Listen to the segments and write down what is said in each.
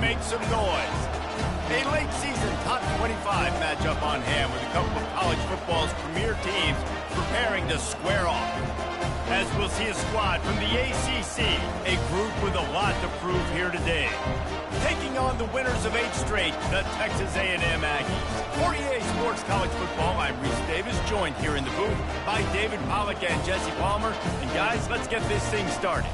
make some noise. A late season top 25 matchup on hand with a couple of college football's premier teams preparing to square off. As we'll see a squad from the ACC, a group with a lot to prove here today. Taking on the winners of 8 straight, the Texas A&M Aggies. For EA Sports College Football, I'm Reese Davis, joined here in the booth by David Pollack and Jesse Palmer. And guys, let's get this thing started.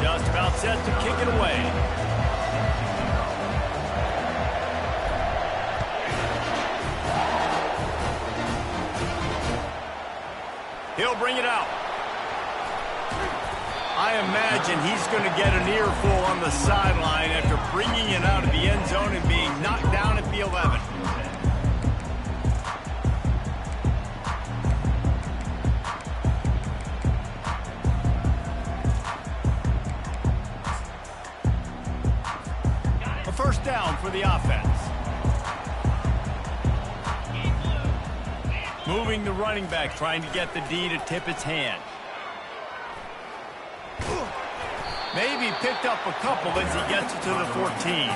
Just about set to kick it away. He'll bring it out. I imagine he's going to get an earful on the sideline after bringing it out of the end zone and being knocked down at the 11. A first down for the offense. Moving the running back, trying to get the D to tip its hand. Maybe picked up a couple as he gets it to the 14.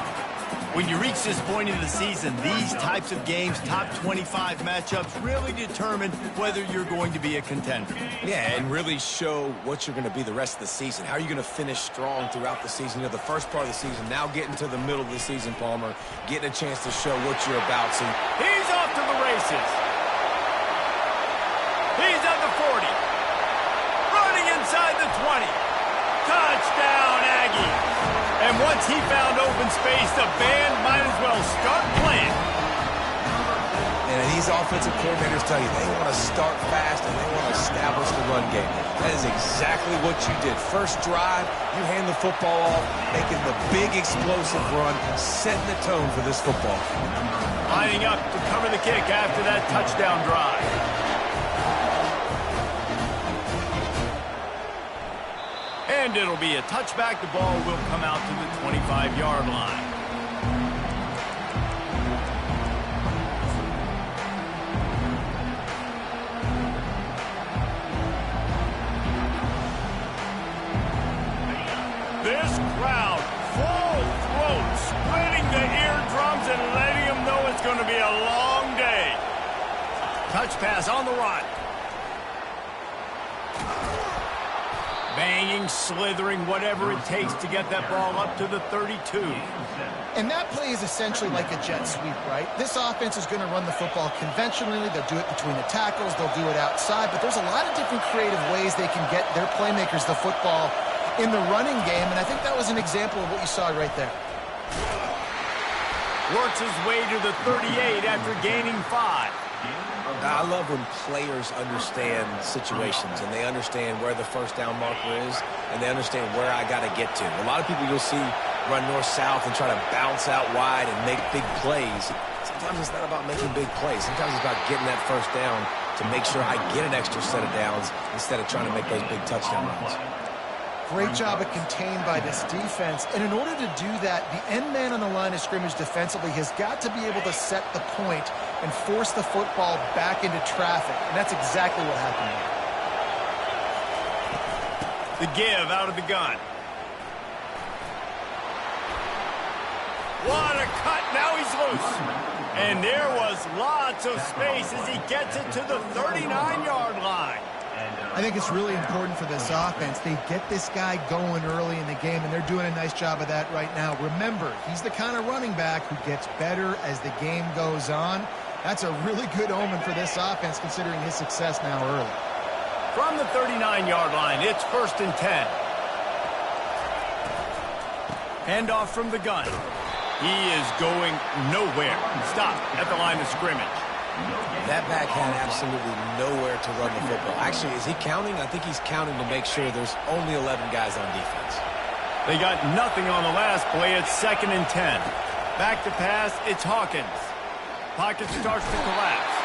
When you reach this point in the season, these types of games, top 25 matchups, really determine whether you're going to be a contender. Yeah, and really show what you're going to be the rest of the season. How are you going to finish strong throughout the season? You know, the first part of the season, now getting to the middle of the season, Palmer, getting a chance to show what you're about. So he's off to the races. He's at the 40. Running inside the 20. Touchdown, Aggies. And once he found open space, the band might as well start playing. And these offensive coordinators tell you they want to start fast and they want to establish the run game. That is exactly what you did. First drive, you hand the football off, making the big explosive run, setting the tone for this football. Lining up to cover the kick after that touchdown drive. And it'll be a touchback. The ball will come out to the 25-yard line. This crowd, full throat, splitting the eardrums and letting them know it's going to be a long day. Touch pass on the run. Banging, slithering, whatever it takes to get that ball up to the 32. And that play is essentially like a jet sweep, right? This offense is going to run the football conventionally. They'll do it between the tackles. They'll do it outside. But there's a lot of different creative ways they can get their playmakers the football in the running game. And I think that was an example of what you saw right there. Works his way to the 38 after gaining 5. I love when players understand situations and they understand where the first down marker is and they understand where I got to get to. A lot of people you'll see run north-south and try to bounce out wide and make big plays. Sometimes it's not about making big plays. Sometimes it's about getting that first down to make sure I get an extra set of downs instead of trying to make those big touchdown runs. Great job of contained by this defense. And in order to do that, the end man on the line of scrimmage defensively has got to be able to set the point and force the football back into traffic. And that's exactly what happened The here. give out of the gun. What a cut. Now he's loose. And there was lots of space as he gets it to the 39-yard line. I think it's really important for this offense. They get this guy going early in the game, and they're doing a nice job of that right now. Remember, he's the kind of running back who gets better as the game goes on. That's a really good omen for this offense, considering his success now early. From the 39-yard line, it's 1st and 10. Handoff from the gun. He is going nowhere. Stop at the line of scrimmage. That back had absolutely nowhere to run the football. Actually, is he counting? I think he's counting to make sure there's only 11 guys on defense. They got nothing on the last play. It's 2nd and 10. Back to pass, it's Hawkins. Pocket starts to collapse.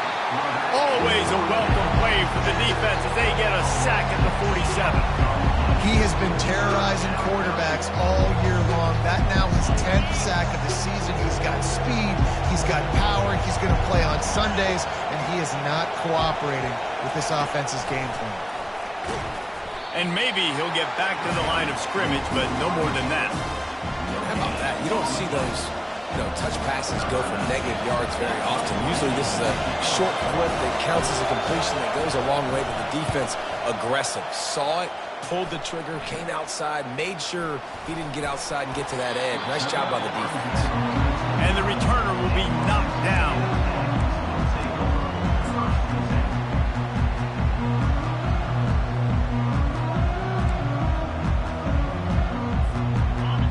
Always a welcome play for the defense as they get a sack at the 47. He has been terrorizing quarterbacks all year long. That now his 10th sack of the season. He's got speed. He's got power. He's going to play on Sundays, and he is not cooperating with this offense's game plan. And maybe he'll get back to the line of scrimmage, but no more than that. How about that? You don't see those, touch passes go for negative yards very often. Usually this is a short flip that counts as a completion that goes a long way, but the defense aggressive. Saw it, pulled the trigger, came outside, made sure he didn't get outside and get to that edge. Nice job by the defense. And the returner will be knocked down.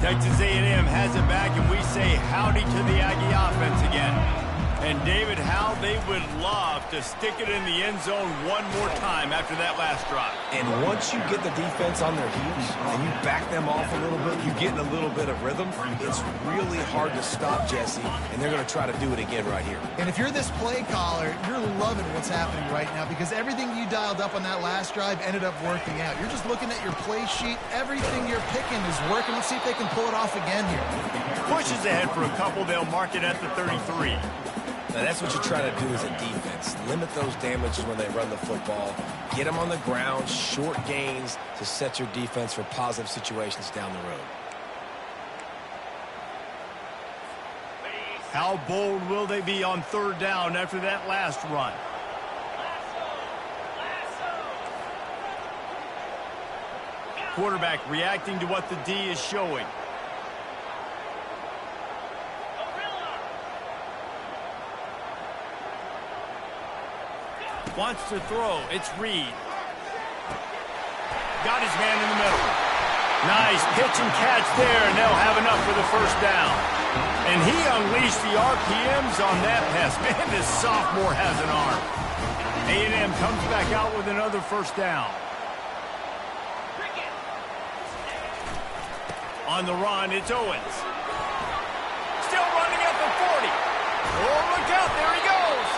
Texas A&M has it back, and we say howdy to the Aggie offense again. And David, how they would love to stick it in the end zone one more time after that last drive. And once you get the defense on their heels and you back them off a little bit, you get in a little bit of rhythm, it's really hard to stop, Jesse, and they're going to try to do it again right here. And if you're this play caller, you're loving what's happening right now because everything you dialed up on that last drive ended up working out. You're just looking at your play sheet. Everything you're picking is working. Let's see if they can pull it off again here. Pushes ahead for a couple. They'll mark it at the 33. Now, that's what you try to do as a defense. Limit those damages when they run the football. Get them on the ground, short gains to set your defense for positive situations down the road. How bold will they be on third down after that last run? Quarterback reacting to what the D is showing. Wants to throw. It's Reed. Got his man in the middle. Nice pitch and catch there, and they'll have enough for the first down. And he unleashed the RPMs on that pass. Man, this sophomore has an arm. A&M comes back out with another first down. On the run, it's Owens. Still running at the 40. Oh, look out, there he goes.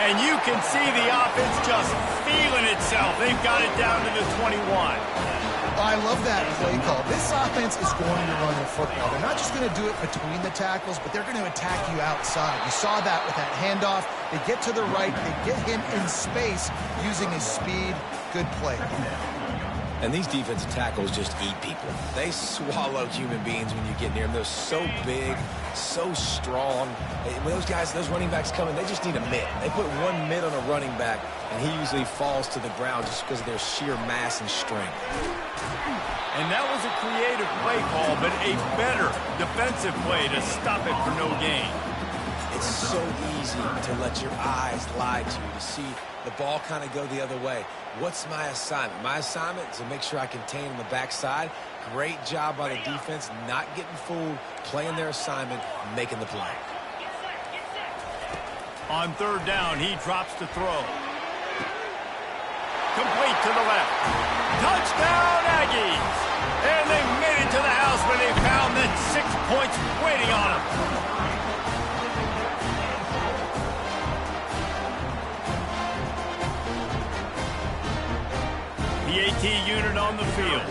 And you can see the offense just feeling itself. They've got it down to the 21. I love that play call. This offense is going to run the football. They're not just going to do it between the tackles, but they're going to attack you outside. You saw that with that handoff. They get to the right. They get him in space using his speed. Good play. And these defensive tackles just eat people. They swallow human beings when you get near them. They're so big, so strong. When those guys, those running backs come in, they just need a mitt. They put one mitt on a running back, and he usually falls to the ground just because of their sheer mass and strength. And that was a creative play call, but a better defensive play to stop it for no gain. It's so easy to let your eyes lie to you, to see the ball kind of go the other way. What's my assignment? My assignment is to make sure I contain on the backside. Great job by the defense, not getting fooled, playing their assignment, making the play. On third down, he drops to throw. Complete to the left. Touchdown, Aggies! And they made it to the house when they found that 6 points waiting on them. The AT unit on the field.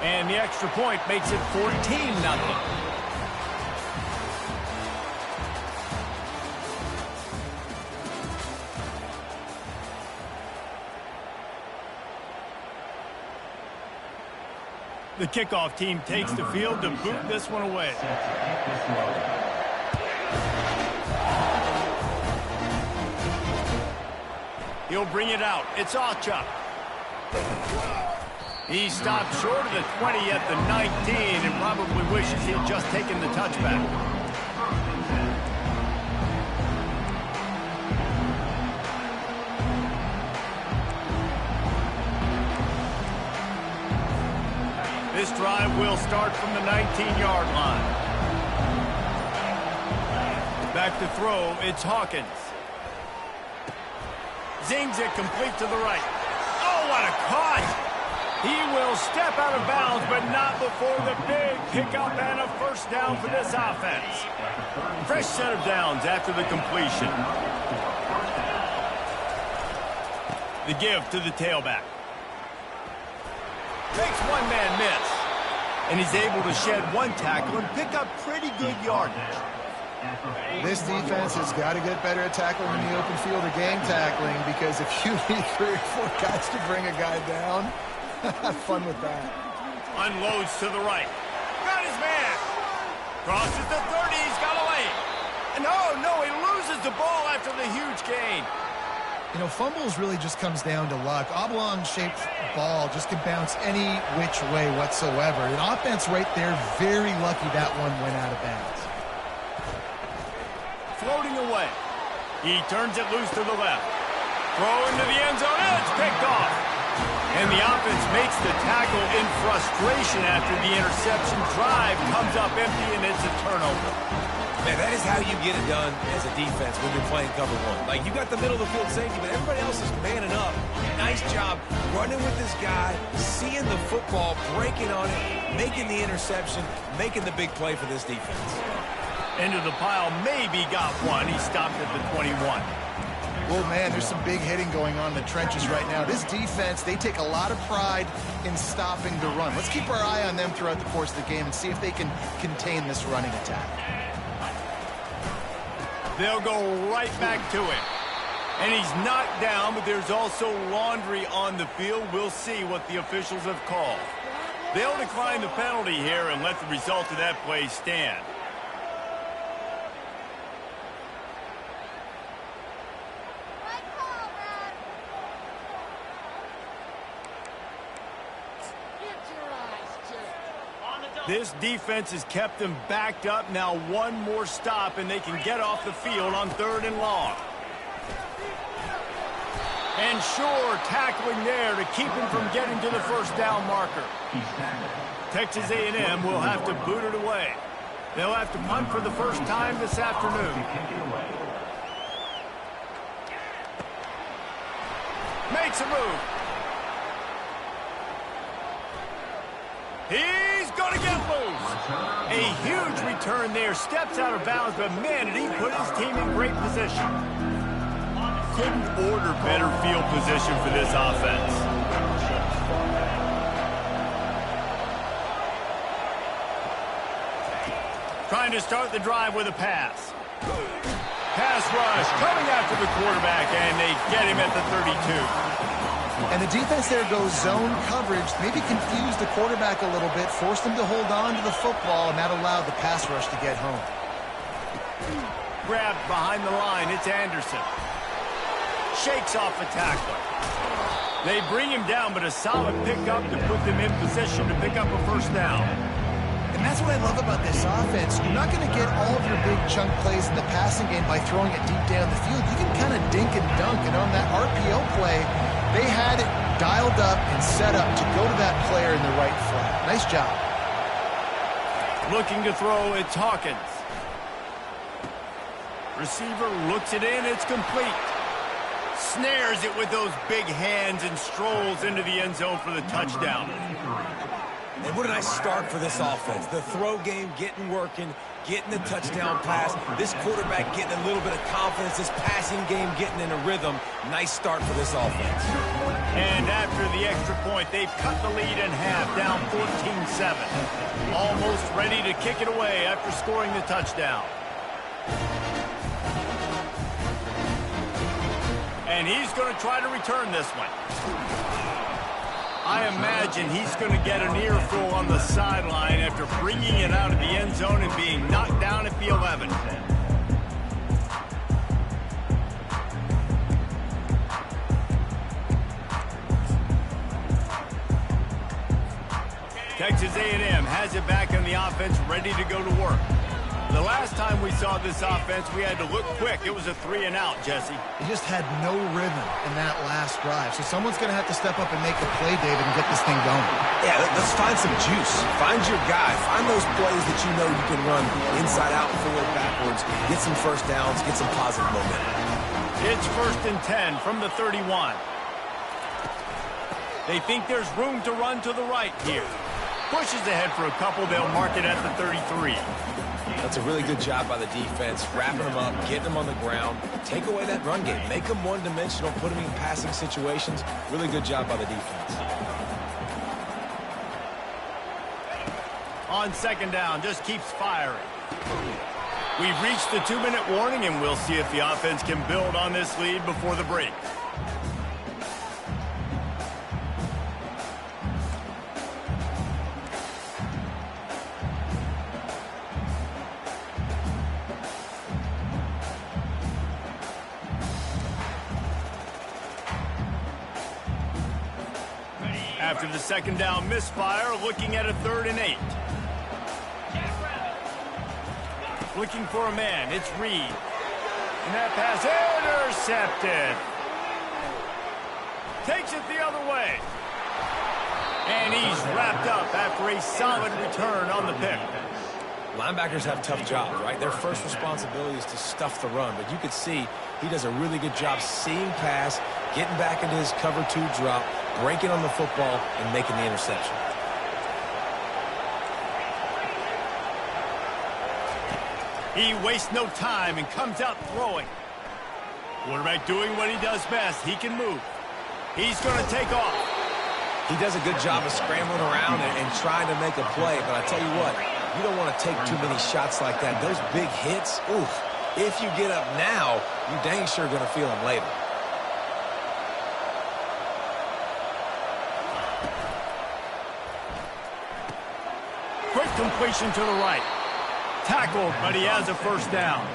And the extra point makes it 14-0. The kickoff team takes the field to boot this one away. He'll bring it out. It's Ocha. He stopped short of the 20 at the 19 and probably wishes he had just taken the touchback. This drive will start from the 19-yard line. Back to throw, it's Hawkins. Zings it complete to the right. Oh, what a catch! He will step out of bounds, but not before the big pickup and a first down for this offense. Fresh set of downs after the completion. The give to the tailback. Makes one man miss. And he's able to shed one tackle and pick up pretty good yardage. This defense has got to get better at tackling in the open field or game tackling, because if you need 3 or 4 guys to bring a guy down, have fun with that. Unloads to the right. Got his man. Crosses the 30. He's got a lane. And oh, no, he loses the ball after the huge gain. You know, fumbles really just comes down to luck. Oblong-shaped ball just can bounce any which way whatsoever. An offense right there, very lucky that one went out of bounds. Floating away. He turns it loose to the left. Throw into the end zone, and it's picked off. And the offense makes the tackle in frustration after the interception. Drive comes up empty, and it's a turnover. Man, that is how you get it done as a defense when you're playing cover one. Like, you got the middle of the field safety, but everybody else is manning up. Nice job running with this guy, seeing the football, breaking on it, making the interception, making the big play for this defense. Into the pile, maybe got one. He stopped at the 21. Well, man, there's some big hitting going on in the trenches right now. This defense, they take a lot of pride in stopping the run. Let's keep our eye on them throughout the course of the game and see if they can contain this running attack. They'll go right back to it. And he's knocked down, but there's also laundry on the field. We'll see what the officials have called. They'll decline the penalty here and let the result of that play stand. This defense has them them backed up. Now one more stop, and they can get off the field on 3rd and long. And sure, tackling there to keep him from getting to the first down marker. Texas A&M will have to boot it away. They'll have to punt for the first time this afternoon. Makes a move. He's going to get loose. A huge return there. Steps out of bounds, but man, did he put his team in great position. Couldn't order better field position for this offense. Trying to start the drive with a pass. Pass rush coming after the quarterback, and they get him at the 32. And the defense there goes zone coverage, maybe confused the quarterback a little bit, forced him to hold on to the football, and that allowed the pass rush to get home. Grabbed behind the line, it's Anderson. Shakes off a tackler. They bring him down, but a solid pickup to put them in position to pick up a first down. And that's what I love about this offense. You're not going to get all of your big chunk plays in the passing game by throwing it deep down the field. You can kind of dink and dunk, and on that RPO play, they had it dialed up and set up to go to that player in the right flat. Nice job. Looking to throw, it's Hawkins. Receiver looks it in, it's complete. Snares it with those big hands and strolls into the end zone for the touchdown. And what a nice start for this offense. The throw game getting working, getting the touchdown pass. This quarterback getting a little bit of confidence. This passing game getting in a rhythm. Nice start for this offense. And after the extra point, they've cut the lead in half, down 14-7. Almost ready to kick it away after scoring the touchdown. And he's going to try to return this one. I imagine he's going to get an earful on the sideline after bringing it out of the end zone and being knocked down at the 11. Texas A&M has it back on the offense, ready to go to work. The last time we saw this offense, we had to look quick. It was a 3-and-out, Jesse. He just had no rhythm in that last drive. So someone's going to have to step up and make a play, David, and get this thing going. Yeah, let's find some juice. Find your guy. Find those plays that you know you can run inside out, forward, backwards. Get some first downs. Get some positive momentum. It's 1st and 10 from the 31. They think there's room to run to the right here. Pushes ahead for a couple. They'll mark it at the 33. That's a really good job by the defense, wrapping them up, getting them on the ground. Take away that run game. Make them one-dimensional, put them in passing situations. Really good job by the defense. On 2nd down, just keeps firing. We've reached the 2-minute warning, and we'll see if the offense can build on this lead before the break. After the second down misfire, looking at a 3rd and 8. Looking for a man, it's Reed. And that pass intercepted. Takes it the other way. And he's wrapped up after a solid return on the pick. Linebackers have tough jobs, right? Their first responsibility is to stuff the run, but you can see he does a really good job seeing pass, getting back into his cover 2 drop, breaking on the football, and making the interception. He wastes no time and comes out throwing. Quarterback doing what he does best. He can move. He's going to take off. He does a good job of scrambling around and trying to make a play, but I tell you what, you don't want to take too many shots like that. Those big hits, oof, if you get up now, you dang sure going to feel them later. Quick completion to the right. Tackled, but he has a first down.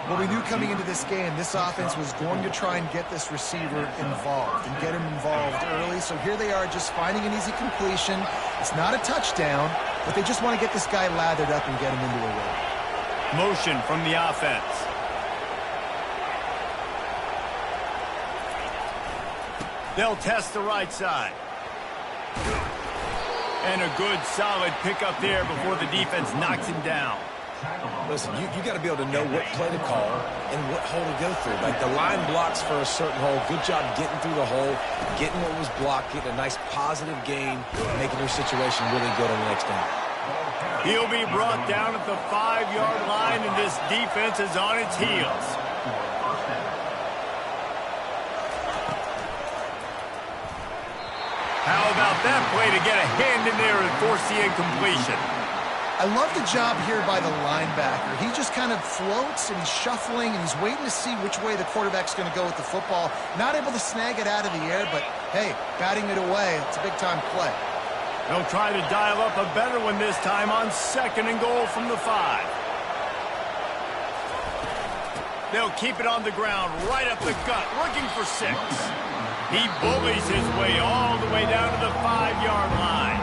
Well, we knew coming into this game, this offense was going to try and get this receiver involved and get him involved early. So here they are just finding an easy completion. It's not a touchdown, but they just want to get this guy lathered up and get him into a run. Motion from the offense. They'll test the right side. And a good, solid pickup there before the defense knocks him down. Listen, you got to be able to know what play to call and what hole to go through. Like the line blocks for a certain hole. Good job getting through the hole, getting what was blocked, getting a nice positive gain, making your situation really good on the next down. He'll be brought down at the 5-yard line, and this defense is on its heels. How about that play to get a hand in there and force the incompletion? I love the job here by the linebacker. He just kind of floats, and he's shuffling, and he's waiting to see which way the quarterback's going to go with the football. Not able to snag it out of the air, but, hey, batting it away, it's a big-time play. They'll try to dial up a better one this time on 2nd and goal from the 5. They'll keep it on the ground, right up the gut, looking for 6. He bullies his way all the way down to the 5-yard line.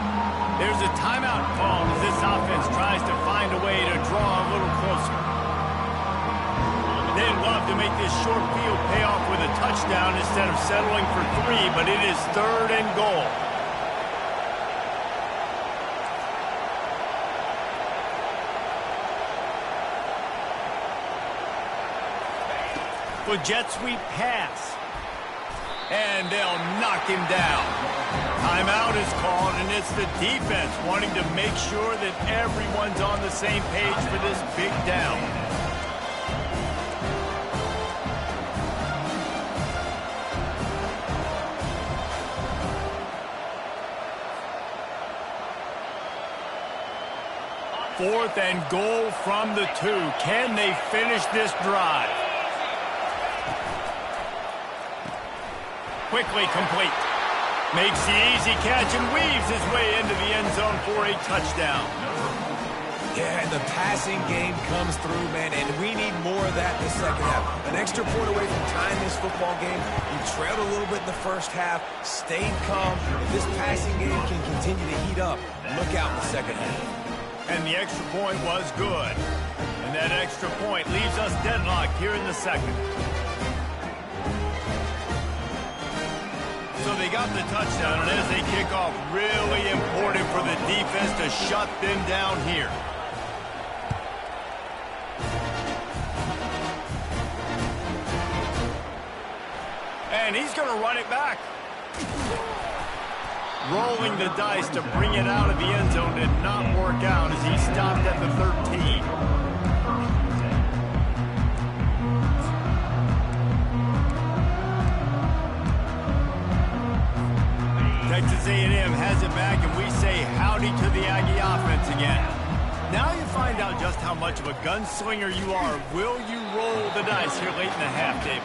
There's a timeout called as this offense tries to find a way to draw a little closer. They'd love to make this short field pay off with a touchdown instead of settling for 3, but it is 3rd and goal. For jet sweep pass. And they'll knock him down. Timeout is called, and it's the defense wanting to make sure that everyone's on the same page for this big down. Fourth and goal from the 2. Can they finish this drive? Quickly complete. Makes the easy catch and weaves his way into the end zone for a touchdown. Yeah, and the passing game comes through, man, and we need more of that in the second half. An extra point away from tying this football game. You trailed a little bit in the first half, stayed calm. If this passing game can continue to heat up, look out in the second half. And the extra point was good. And that extra point leaves us deadlocked here in the second. So they got the touchdown, and as they kick off, really important for the defense to shut them down here. And he's going to run it back. Rolling the dice to bring it out of the end zone did not work out as he stopped at the 13. Texas A&M has it back, and we say howdy to the Aggie offense again. Now you find find out just how much of a gunslinger you are. Will you roll the dice here late in the half, David?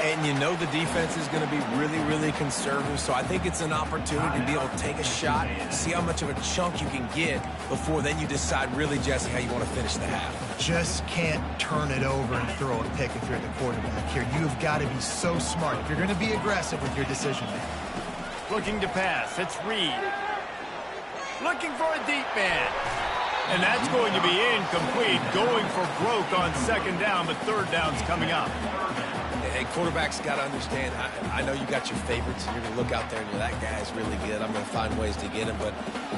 And you know the defense is going to be really, really conservative, so I think it's an opportunity to be able to take a shot, see how much of a chunk you can get before then you decide really, Jesse, how you want to finish the half. Just can't turn it over and throw a pick if you're the quarterback here. You've got to be so smart if you're going to be aggressive with your decision making. Looking to pass. It's Reed. Looking for a deep man. And that's going to be incomplete. Going for broke on second down, but third down's coming up. Hey, quarterbacks got to understand, I know you got your favorites, and you're going to look out there and you're, that guy's really good. I'm going to find ways to get him, but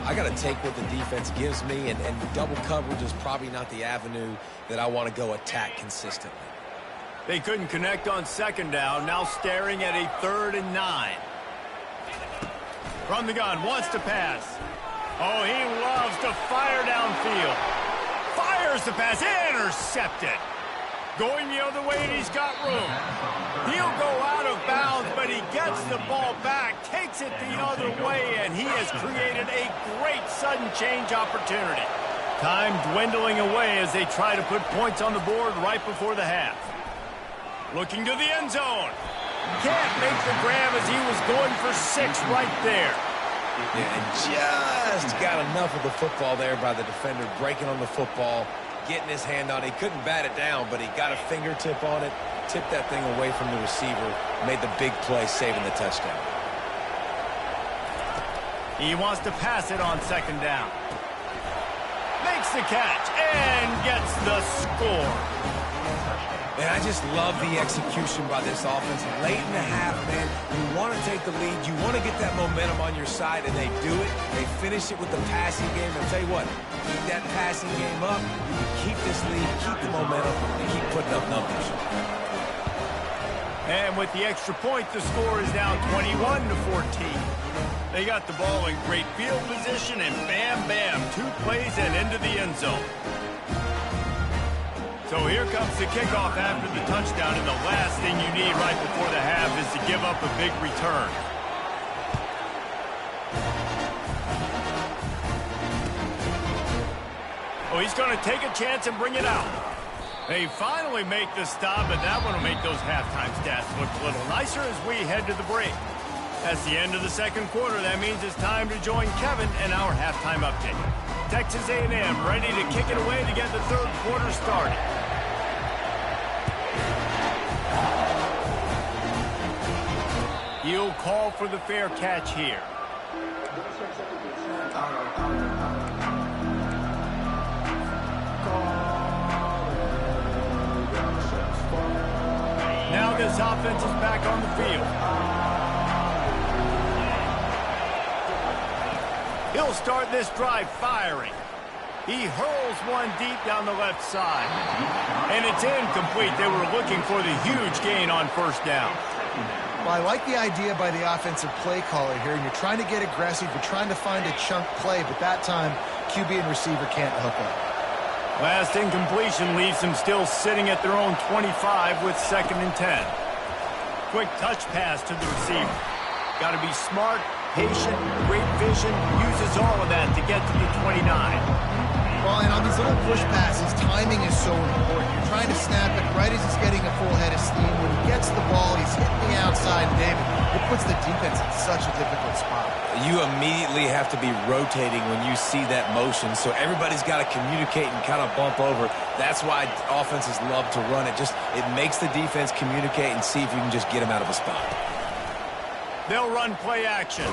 I got to take what the defense gives me, and double coverage is probably not the avenue that I want to go attack consistently. They couldn't connect on second down, now staring at a 3rd and 9. From the gun, wants to pass. Oh, he loves to fire downfield. Fires the pass, intercepted. Going the other way, and he's got room. He'll go out of bounds, but he gets the ball back, takes it the other way, and he has created a great sudden change opportunity. Time dwindling away as they try to put points on the board right before the half. Looking to the end zone. Can't make the grab as he was going for 6 right there. Yeah, and just got enough of the football there by the defender, breaking on the football, getting his hand on it. He couldn't bat it down, but he got a fingertip on it, tipped that thing away from the receiver, made the big play, saving the touchdown. He wants to pass it on second down. Makes the catch and gets the score. And I just love the execution by this offense. Late in the half, man, you want to take the lead. You want to get that momentum on your side, and they do it. They finish it with the passing game. I'll tell you what, keep that passing game up. You can keep this lead, keep the momentum, and keep putting up numbers. And with the extra point, the score is now 21-14. They got the ball in great field position, and bam, bam, 2 plays and into the end zone. So here comes the kickoff after the touchdown, and the last thing you need right before the half is to give up a big return. Oh, he's going to take a chance and bring it out. They finally make the stop, but that one will make those halftime stats look a little nicer as we head to the break. That's the end of the second quarter. That means it's time to join Kevin and our halftime update. Texas A&M ready to kick it away to get the third quarter started. He'll call for the fair catch here. Now this offense is back on the field. He'll start this drive firing. He hurls one deep down the left side. And it's incomplete. They were looking for the huge gain on first down. Well, I like the idea by the offensive play caller here, and you're trying to get aggressive. You're trying to find a chunk play, but that time, QB and receiver can't hook up. Last incompletion leaves them still sitting at their own 25 with 2nd and 10. Quick touch pass to the receiver. Got to be smart, patient, great vision, uses all of that to get to the 29. Well, and on these little push passes, timing is so important. You're trying to snap it right as he's getting a full head of steam. When he gets the ball, he's hitting the outside, and David, it puts the defense in such a difficult spot. You immediately have to be rotating when you see that motion, so everybody's got to communicate and kind of bump over. That's why offenses love to run it. It makes the defense communicate and see if you can just get them out of a spot. They'll run play action.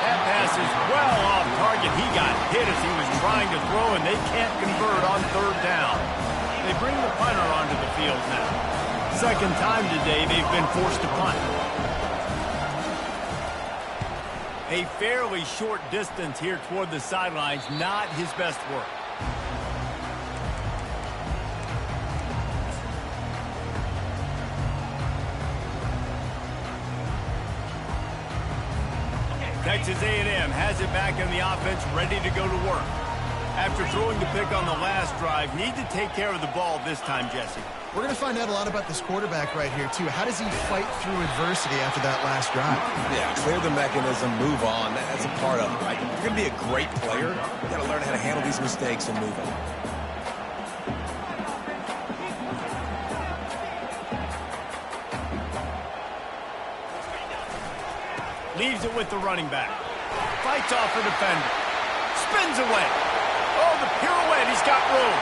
That pass is well off target. He got hit as he was trying to throw, and they can't convert on third down. They bring the punter onto the field now. Second time today they've been forced to punt. A fairly short distance here toward the sidelines, not his best work. Texas A&M has it back in the offense, ready to go to work. After throwing the pick on the last drive, need to take care of the ball this time, Jesse. We're going to find out a lot about this quarterback right here, too. How does he fight through adversity after that last drive? Yeah, clear the mechanism, move on. That's a part of it, right? If you're going to be a great player, you got to learn how to handle these mistakes and move on. Leaves it with the running back. Fights off a defender. Spins away. Oh, the pirouette. He's got room.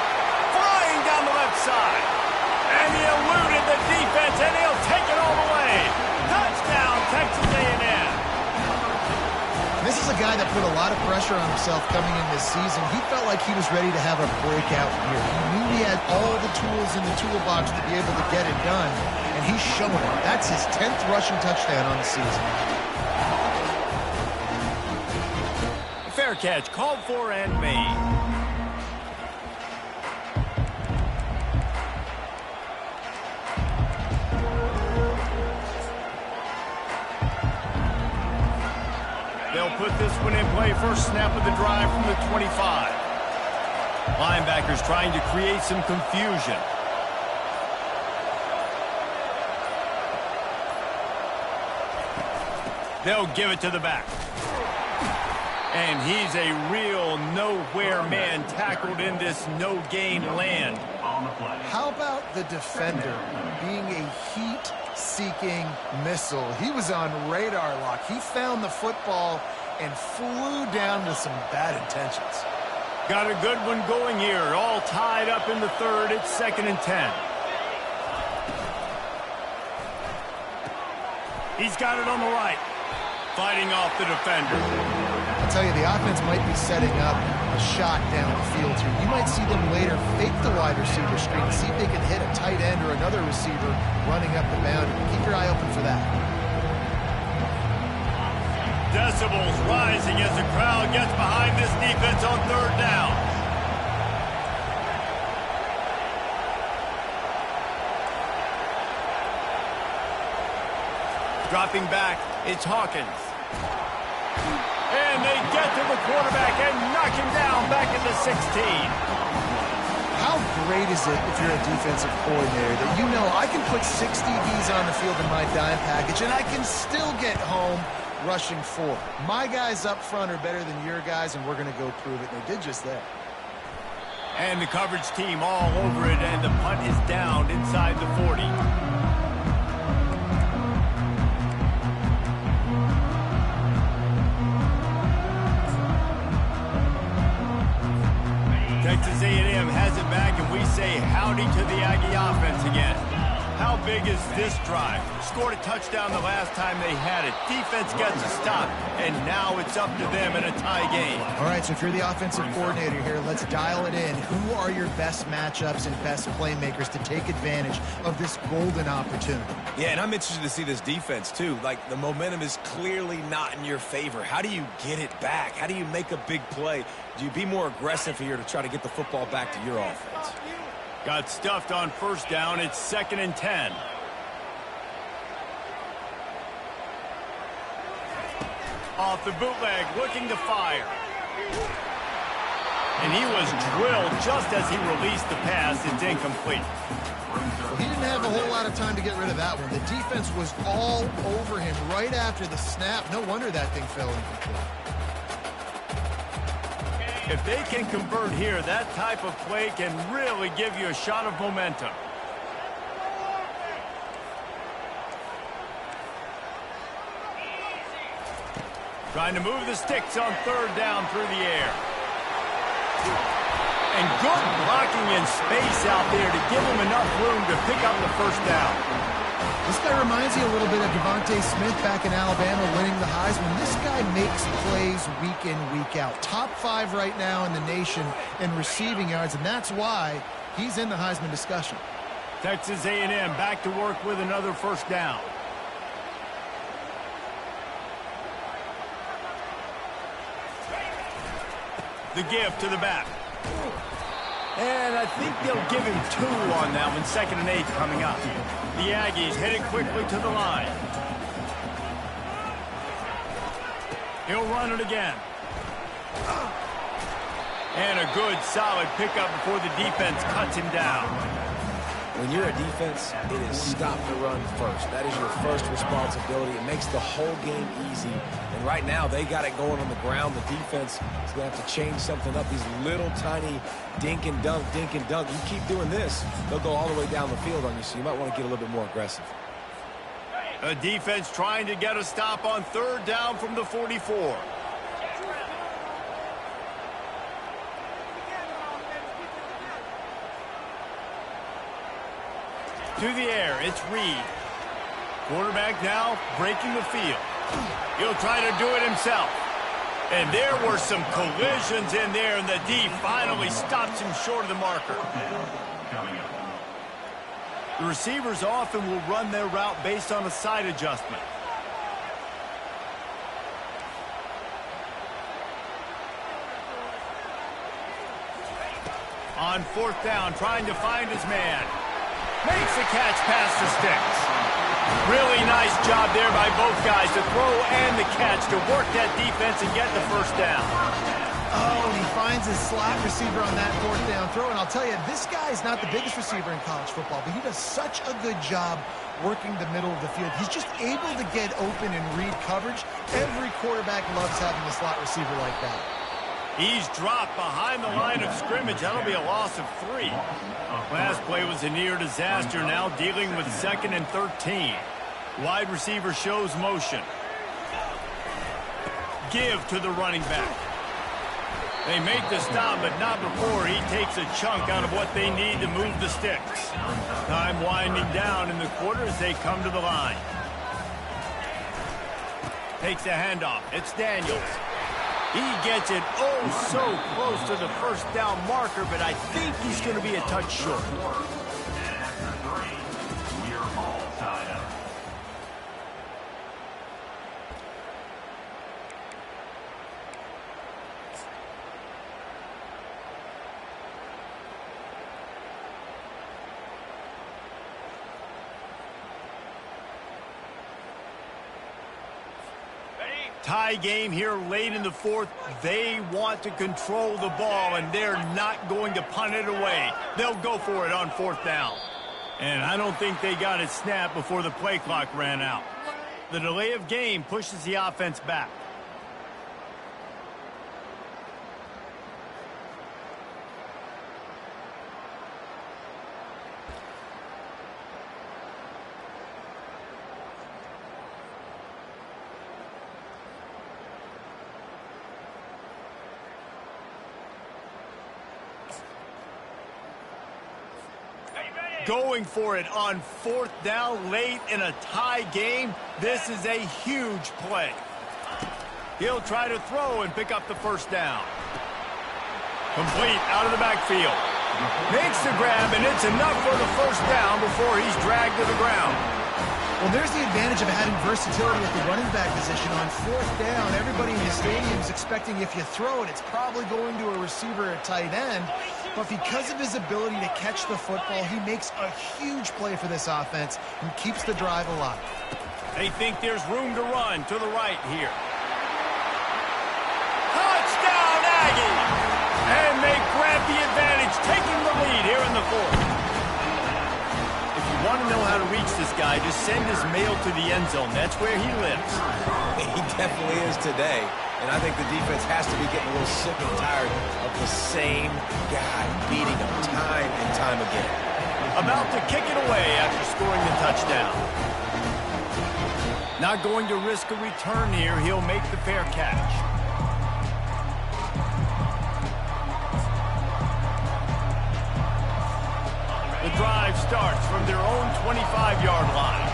Flying down the left side. And he eluded the defense, and he'll take it all the way. Touchdown, Texas A&M. This is a guy that put a lot of pressure on himself coming in this season. He felt like he was ready to have a breakout year. He knew he had all the tools in the toolbox to be able to get it done, and he's showing it. That's his 10th rushing touchdown on the season. Fair catch, called for and made. They'll put this one in play. First snap of the drive from the 25. Linebackers trying to create some confusion. They'll give it to the back. And he's a real nowhere man tackled in this no-gain land. How about the defender being a heat-seeking missile? He was on radar lock. He found the football and flew down with some bad intentions. Got a good one going here. All tied up in the third. It's 2nd and 10. He's got it on the right. Fighting off the defender. I'll tell you, the offense might be setting up a shot down the field here. You might see them later fake the wide receiver screen to see if they can hit a tight end or another receiver running up the boundary. Keep your eye open for that. Decibels rising as the crowd gets behind this defense on 3rd down. Dropping back, it's Hawkins. And they get to the quarterback and knock him down back at the 16. How great is it if you're a defensive coordinator that you know I can put 60 Ds on the field in my dime package and I can still get home rushing 4. My guys up front are better than your guys, and we're going to go prove it. And they did just that. And the coverage team all over it, and the punt is down inside the 40. Texas A&M has it back, and we say howdy to the Aggie offense again. How big is this drive? Scored a touchdown the last time they had it. Defense gets a stop, and now it's up to them in a tie game. All right, so if you're the offensive coordinator here, let's dial it in. Who are your best matchups and best playmakers to take advantage of this golden opportunity? Yeah, and I'm interested to see this defense, too. Like, the momentum is clearly not in your favor. How do you get it back? How do you make a big play? Do you be more aggressive here to try to get the football back to your offense? Got stuffed on 1st down. It's 2nd and 10. Off the bootleg, looking to fire. And he was drilled just as he released the pass. It's incomplete. Well, he didn't have a whole lot of time to get rid of that one. The defense was all over him right after the snap. No wonder that thing fell incomplete. If they can convert here, that type of play can really give you a shot of momentum. Trying to move the sticks on 3rd down through the air. And good blocking in space out there to give him enough room to pick up the 1st down. This guy reminds you a little bit of Devontae Smith back in Alabama winning the Heisman. This guy makes plays week in, week out. Top 5 right now in the nation in receiving yards, and that's why he's in the Heisman discussion. Texas A&M back to work with another 1st down. The give to the back. And I think they'll give him 2 on that one. 2nd and 8 coming up. The Aggies headed quickly to the line. He'll run it again. And a good, solid pickup before the defense cuts him down. When you're a defense, it is stop the run first. That is your first responsibility. It makes the whole game easy. And right now, they got it going on the ground. The defense is going to have to change something up. These little tiny dink and dunk, dink and dunk. You keep doing this, they'll go all the way down the field on you, so you might want to get a little bit more aggressive. A defense trying to get a stop on third down from the 44. To the air, it's Reed. Quarterback now breaking the field. He'll try to do it himself. And there were some collisions in there, and the D finally stops him short of the marker. The receivers often will run their route based on a side adjustment. On fourth down, trying to find his man. Makes the catch past the sticks. Really nice job there by both guys to throw and the catch to work that defense and get the first down. Oh, and he finds his slot receiver on that fourth down throw. And I'll tell you, this guy's not the biggest receiver in college football, but he does such a good job working the middle of the field. He's just able to get open and read coverage. Every quarterback loves having a slot receiver like that. He's dropped behind the line of scrimmage. That'll be a loss of 3. Last play was a near disaster, now dealing with 2nd and 13. Wide receiver shows motion. Give to the running back. They make the stop, but not before he takes a chunk out of what they need to move the sticks. Time winding down in the quarter as they come to the line. Takes a handoff. It's Daniels. He gets it so close to the first down marker, but I think he's going to be a touch short. Tie game here late in the fourth. They want to control the ball, and they're not going to punt it away. They'll go for it on fourth down. And I don't think they got it snapped before the play clock ran out. The delay of game pushes the offense back. Going for it on fourth down late in a tie game. This is a huge play. He'll try to throw and pick up the first down. Complete out of the backfield. Makes the grab, and it's enough for the first down before he's dragged to the ground. Well, there's the advantage of having versatility at the running back position. On fourth down, everybody in the stadium is expecting if you throw it, it's probably going to a receiver at tight end. But because of his ability to catch the football, he makes a huge play for this offense and keeps the drive alive. They think there's room to run to the right here. Touchdown, Aggie! And they grab the advantage, taking the lead here in the fourth. If you want to know how to reach this guy, just send his mail to the end zone. That's where he lives. He definitely is today. And I think the defense has to be getting a little sick and tired of the same guy beating them time and time again. About to kick it away after scoring the touchdown. Not going to risk a return here. He'll make the fair catch. The drive starts from their own 25-yard line.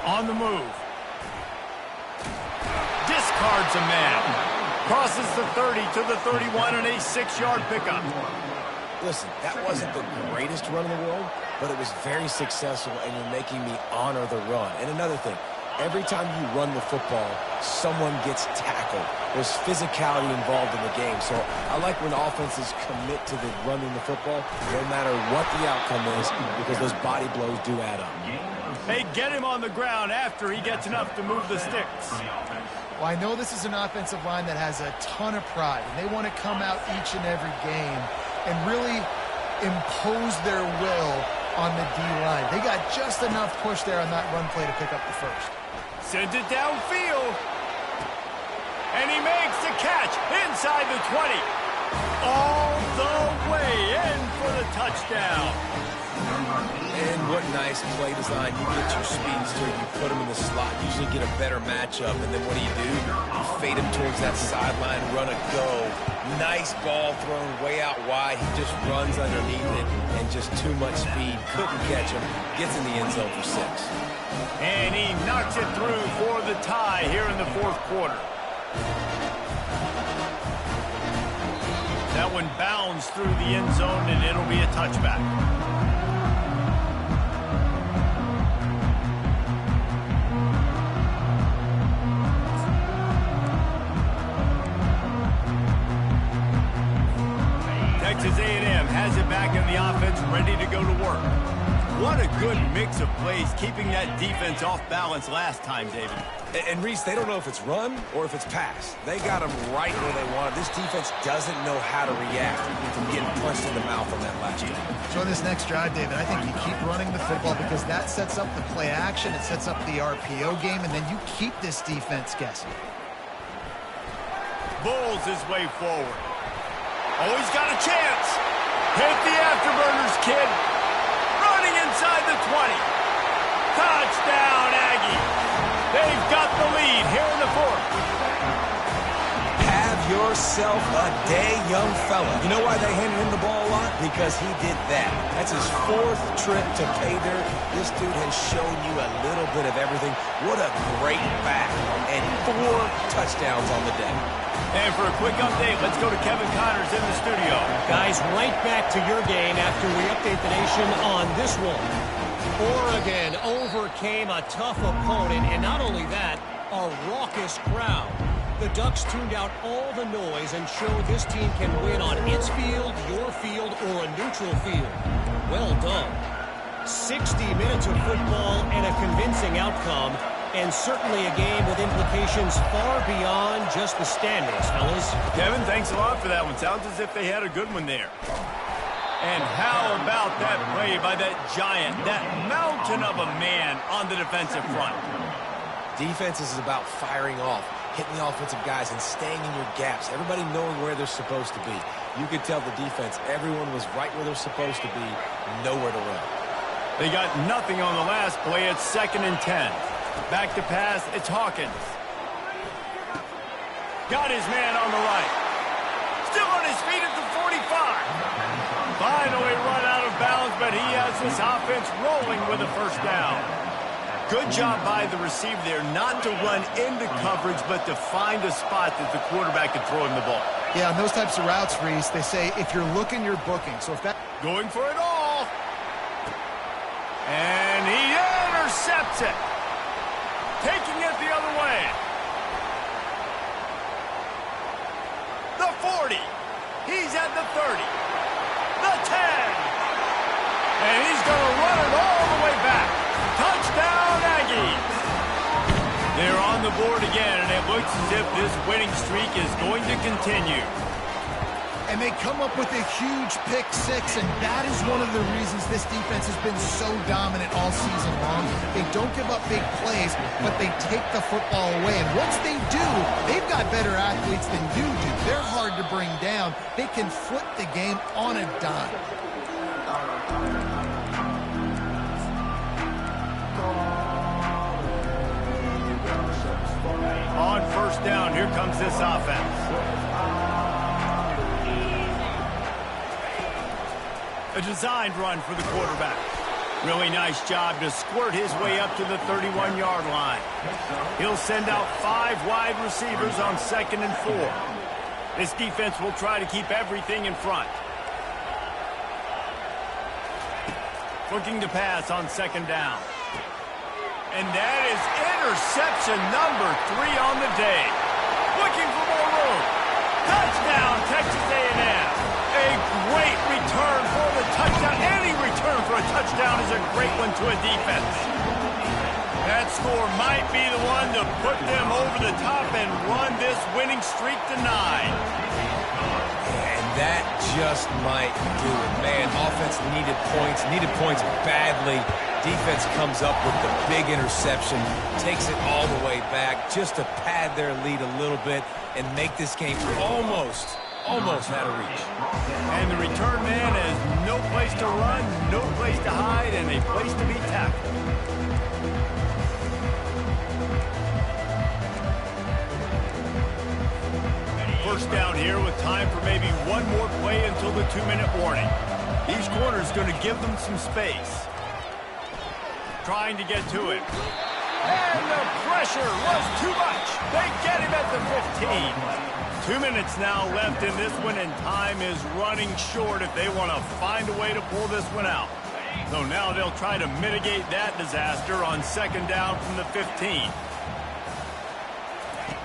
On the move. Discards a man. Crosses the 30 to the 31 and a 6-yard pickup. Listen, that wasn't the greatest run in the world, but it was very successful, and you're making me honor the run. And another thing, every time you run the football, someone gets tackled. There's physicality involved in the game. So I like when offenses commit to the running the football, no matter what the outcome is, because those body blows do add up. They get him on the ground after he gets enough to move the sticks. Well, Well, I know this is an offensive line that has a ton of pride, and they want to come out each and every game and really impose their will on the D-line. They got just enough push there on that run play to pick up the first. Sends it downfield. And he makes the catch inside the 20. All the way in for the touchdown. And what nice play design. You get your speedster, you put him in the slot, usually get a better matchup, and then what do? You fade him towards that sideline, run a go. Nice ball thrown way out wide. He just runs underneath it, and just too much speed. Couldn't catch him. Gets in the end zone for 6. And he knocks it through for the tie here in the fourth quarter. That one bounds through the end zone, and it'll be a touchback. Texas A&M has it back in the offense, ready to go to work. What a good mix of plays, keeping that defense off balance last time, David. And Reese, they don't know if it's run or if it's pass. They got them right where they want it. This defense doesn't know how to react from getting punched in the mouth on that last drive. So in this next drive, David, I think you keep running the football because that sets up the play action, it sets up the RPO game, and then you keep this defense guessing. Bulls his way forward. Oh, he's got a chance. Hit the afterburners, kid. Running inside the 20. Touchdown, Aggie. They've got the lead here in the fourth. Have yourself a day, young fella. You know why they handed him the ball a lot? Because he did that. That's his 4th trip to pay dirt. This dude has shown you a little bit of everything. What a great back. And 4 touchdowns on the day. And for a quick update, let's go to Kevin Connors in the studio. Guys, right back to your game after we update the nation on this one. Oregon overcame a tough opponent, and not only that, a raucous crowd. The Ducks tuned out all the noise and showed this team can win on its field, your field, or a neutral field. Well done. 60 minutes of football and a convincing outcome, and certainly a game with implications far beyond just the standings, fellas. Kevin, thanks a lot for that one. Sounds as if they had a good one there. And how about that play by that giant, that mountain of a man on the defensive front? Defense is about firing off, hitting the offensive guys, and staying in your gaps. Everybody knowing where they're supposed to be. You could tell the defense, everyone was right where they're supposed to be, nowhere to run. They got nothing on the last play. It's 2nd and 10. Back to pass, it's Hawkins. Got his man on the right. Still on his feet at the 45. Finally run out of bounds, but he has this offense rolling with a first down. Good job by the receiver there, not to run into coverage, but to find a spot that the quarterback can throw him the ball. Yeah, on those types of routes, Reese, they say if you're looking, you're booking. So if that... Going for it all. And he intercepts it. Taking it the other way. The 40. He's at the 30. The 10. And he's going to run it all the way back. Touchdown, Aggies. They're on the board again, and it looks as if this winning streak is going to continue. And they come up with a huge pick 6, and that is one of the reasons this defense has been so dominant all season long. They don't give up big plays, but they take the football away. And once they do, they've got better athletes than you do. They're hard to bring down. They can flip the game on a dime. On first down, here comes this offense. A designed run for the quarterback. Really nice job to squirt his way up to the 31-yard line. He'll send out 5 wide receivers on 2nd and 4. This defense will try to keep everything in front. Looking to pass on 2nd down. And that is interception number 3 on the day. Looking for more room. Touchdown, Texas A&M. A great return for the touchdown. Any return for a touchdown is a great one to a defense. That score might be the one to put them over the top and run this winning streak to 9. And that just might do it. Man, offense needed points badly. Defense comes up with the big interception, takes it all the way back just to pad their lead a little bit and make this game almost out of reach. And the return man has no place to run, no place to hide, and a place to be tackled. First down here with time for maybe one more play until the 2-minute warning. Each corner is going to give them some space. Trying to get to it. And the pressure was too much. They get him at the 15. 2 minutes now left in this one, and time is running short if they want to find a way to pull this one out. So now they'll try to mitigate that disaster on second down from the 15.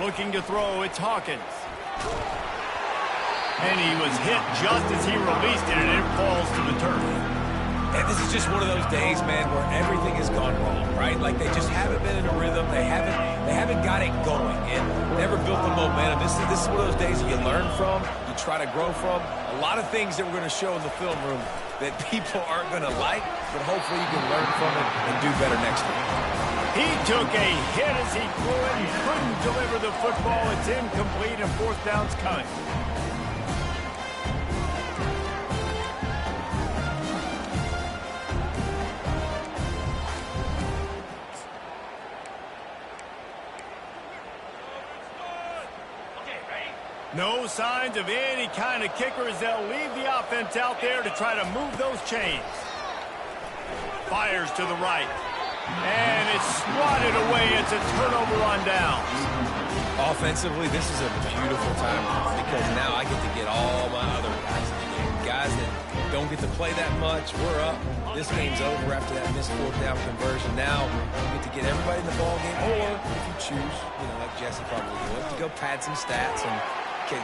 Looking to throw, it's Hawkins. And he was hit just as he released it, and it falls to the turf. And this is just one of those days, man, where everything has gone wrong, right? Like they just haven't been in a rhythm. They haven't got it going and never built the momentum. This is one of those days you learn from, you try to grow from. A lot of things that we're going to show in the film room that people aren't going to like, but hopefully you can learn from it and do better next time. He took a hit as he could and couldn't deliver the football. It's incomplete and fourth down's coming. No signs of any kind of kickers. They'll leave the offense out there to try to move those chains. Fires to the right. And it's swatted away. It's a turnover on downs. Offensively, this is a beautiful time because now I get to get all my other guys in the game. Guys that don't get to play that much. We're up. This game's over after that missed fourth down conversion. Now we get to get everybody in the ball game, or if you choose, like Jesse probably would, to go pad some stats and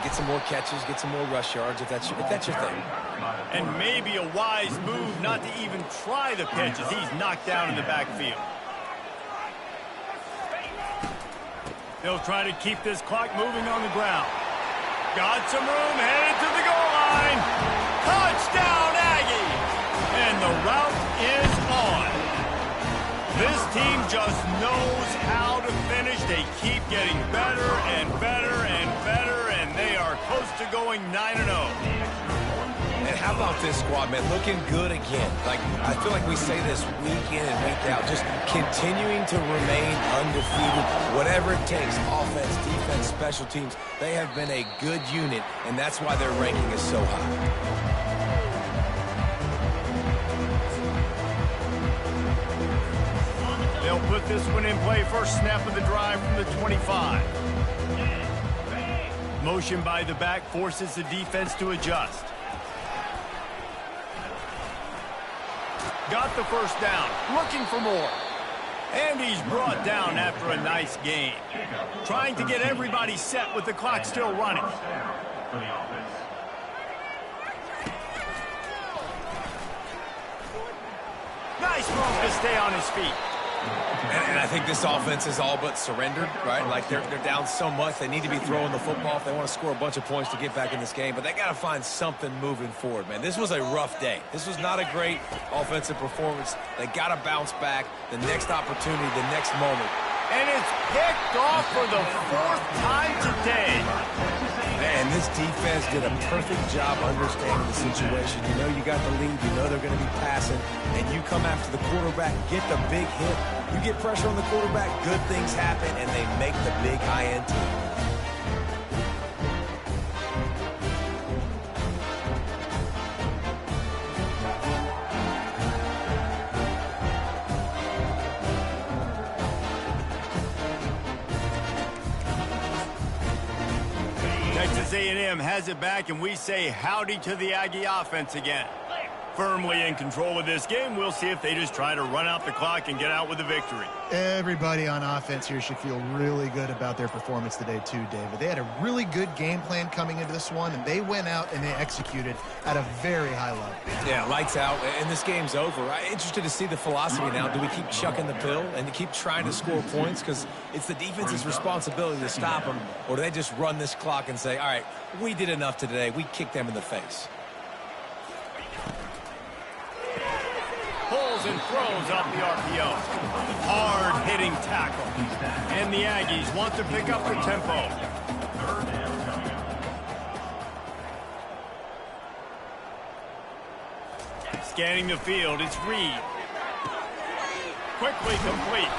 get some more catches, get some more rush yards if that's your thing. And maybe a wise move not to even try the pitch as he's knocked down in the backfield. They'll try to keep this clock moving on the ground. Got some room, headed to the goal line. Touchdown, Aggie! And the route is on. This team just knows how to finish. They keep getting better and better and better, and they are close to going 9-0. And how about this squad, man? Looking good again. Like, I feel like we say this week in and week out, just continuing to remain undefeated, whatever it takes, offense, defense, special teams. They have been a good unit, and that's why their ranking is so high. They'll put this one in play first snap of the drive from the 25. Motion by the back forces the defense to adjust. Got the first down, looking for more. And he's brought down after a nice gain. Trying to get everybody set with the clock still running. Nice move to stay on his feet. And I think this offense is all but surrendered, right? Like they're down so much, they need to be throwing the football if they want to score a bunch of points to get back in this game. But they got to find something moving forward, man. This was a rough day. This was not a great offensive performance. They got to bounce back. The next opportunity, the next moment. And it's picked off for the fourth time today. Man, this defense did a perfect job understanding the situation. You know you got the lead. You know they're going to be passing. And you come after the quarterback, get the big hit. You get pressure on the quarterback, good things happen, and they make the big INT. Texas A&M has it back, and we say howdy to the Aggie offense again. Firmly in control of this game. We'll see if they just try to run out the clock and get out with a victory. Everybody on offense here should feel really good about their performance today too, David. They had a really good game plan coming into this one, and they went out and they executed at a very high level. Yeah, lights out, and this game's over. I'm interested to see the philosophy now. Do we keep chucking the pill and keep trying to score points because it's the defense's responsibility to stop them, or do they just run this clock and say, all right, we did enough today, we kicked them in the face? Pulls and throws off the RPO. Hard-hitting tackle. And the Aggies want to pick up the tempo. Scanning the field, it's Reed. Quickly complete.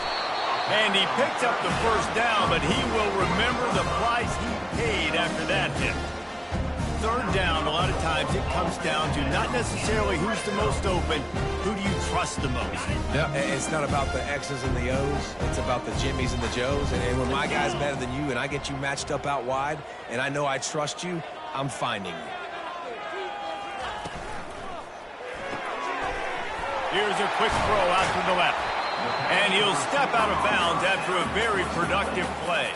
And he picks up the first down, but he will remember the price he paid after that hit. Third down, a lot of times it comes down to not necessarily who's the most open, who do you trust the most? Yeah, it's not about the X's and the O's. It's about the Jimmys and the Joes. And when my guy's better than you and I get you matched up out wide and I know I trust you, I'm finding you. Here's a quick throw out to the left. And he'll step out of bounds after a very productive play.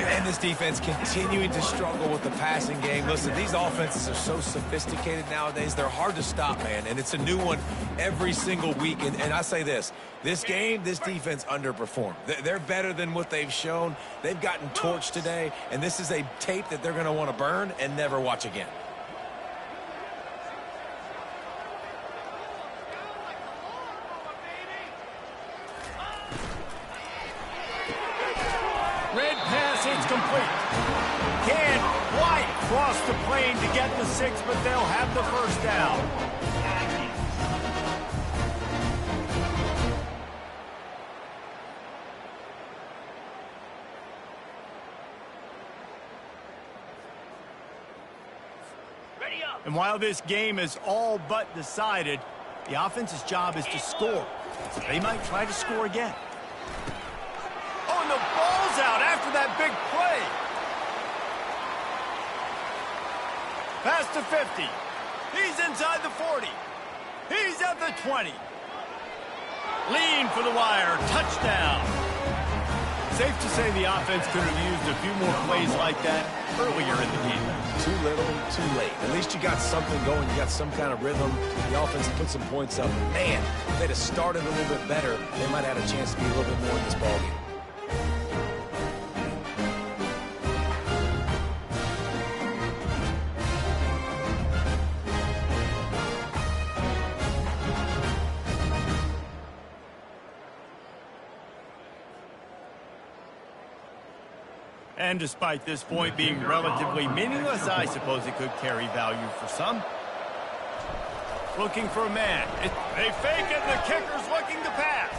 And this defense continuing to struggle with the passing game. Listen, these offenses are so sophisticated nowadays. They're hard to stop, man. And it's a new one every single week. And I say this game, this defense underperformed. They're better than what they've shown. They've gotten torched today. And this is a tape that they're going to want to burn and never watch again. Red pass, it's complete. Can't quite cross the plane to get the 6, but they'll have the first down. And while this game is all but decided, the offense's job is to score. So they might try to score again. Oh, and the ball's out after that big play. Pass to 50. He's inside the 40. He's at the 20. Lean for the wire. Touchdown. Safe to say the offense could have used a few more plays like that earlier in the game. Too little, too late. At least you got something going. You got some kind of rhythm. The offense put some points up. Man, if they'd have started a little bit better, they might have had a chance to be a little bit more in this ballgame. And despite this point being relatively meaningless, I suppose it could carry value for some. Looking for a man. They fake it, and the kicker's looking to pass.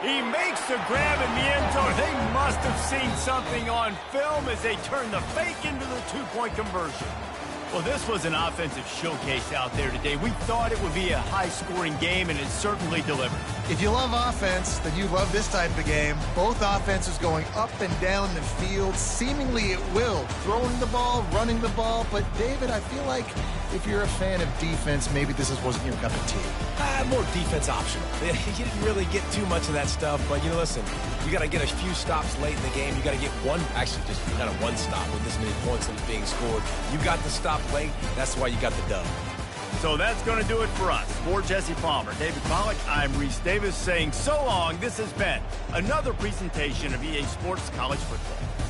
He makes the grab in the end zone. They must have seen something on film as they turn the fake into the two-point conversion. Well, this was an offensive showcase out there today. We thought it would be a high-scoring game, and it certainly delivered. If you love offense, then you love this type of game. Both offenses going up and down the field, seemingly at will. Throwing the ball, running the ball. But, David, I feel like if you're a fan of defense, maybe this wasn't your cup of tea. More defense optional. You didn't really get too much of that stuff, but, listen, you got to get a few stops late in the game. You got to get one, actually just kind of one stop with this many points that was being scored. You got the stop late. That's why you got the dub. So that's going to do it for us. For Jesse Palmer, David Pollack, I'm Reese Davis saying so long. This has been another presentation of EA Sports College Football.